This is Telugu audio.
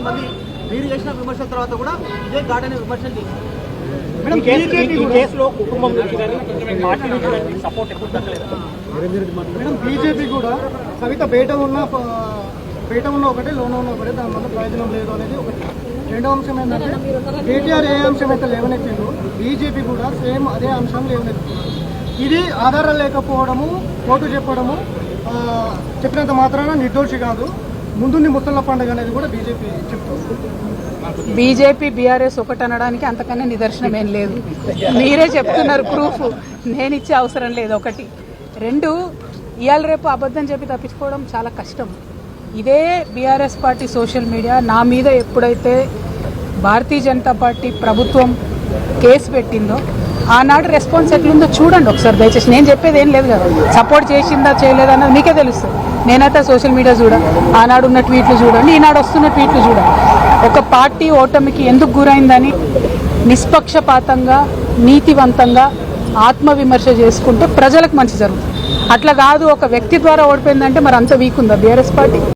మళ్ళీ మీరు చేసిన విమర్శల తర్వాత కూడా ఇదే ఘాటైన విమర్శలు చేశారు. మేడం బీజేపీ కూడా కవిత బయట ఉన్న ఒకటే లోన ఉన్న ఒకటే దానివల్ల ప్రయోజనం లేదు అనేది ఒకటి. రెండో అంశం ఏంటంటే కేటీఆర్ ఏ అంశం అయితే లేవనెత్తిందో బీజేపీ కూడా సేమ్ అదే అంశం లేవనెత్తింది. ఇది ఆధారం లేకపోవడము, కోర్టు చెప్పడము, చెప్పినంత మాత్రాన నిర్దోషి కాదు, ముందుండి ముసళ్ళ పండుగ అనేది కూడా బీజేపీ చెప్తుంది. బీజేపీ బీఆర్ఎస్ ఒకటి అనడానికి అంతకన్నా నిదర్శనం ఏం లేదు. మీరే చెప్తున్నారు ప్రూఫ్, నేను ఇచ్చే అవసరం లేదు. ఒకటి. రెండు, ఇవాళ రేపు అబద్ధం చెప్పి తప్పించుకోవడం చాలా కష్టం. ఇదే బీఆర్ఎస్ పార్టీ సోషల్ మీడియా నా మీద ఎప్పుడైతే భారతీయ జనతా పార్టీ ప్రభుత్వం కేసు పెట్టిందో ఆనాడు రెస్పాన్స్ ఎట్లుందో చూడండి ఒకసారి దయచేసి. నేను చెప్పేది ఏం లేదు కదా, సపోర్ట్ చేసిందా చేయలేదా అన్నది మీకే తెలుస్తుంది. నేనైతే సోషల్ మీడియా చూడండి, ఆనాడు ఉన్న ట్వీట్లు చూడండి, ఈనాడు వస్తున్న ట్వీట్లు చూడండి. ఒక పార్టీ ఓటమికి ఎందుకు గురైందని నిష్పక్షపాతంగా నీతివంతంగా ఆత్మవిమర్శ చేసుకుంటే ప్రజలకు మంచి జరుగుతుంది. అట్లా కాదు ఒక వ్యక్తి ద్వారా ఓడిపోయిందంటే మరి అంత వీక్ ఉందా బీఆర్ఎస్ పార్టీ?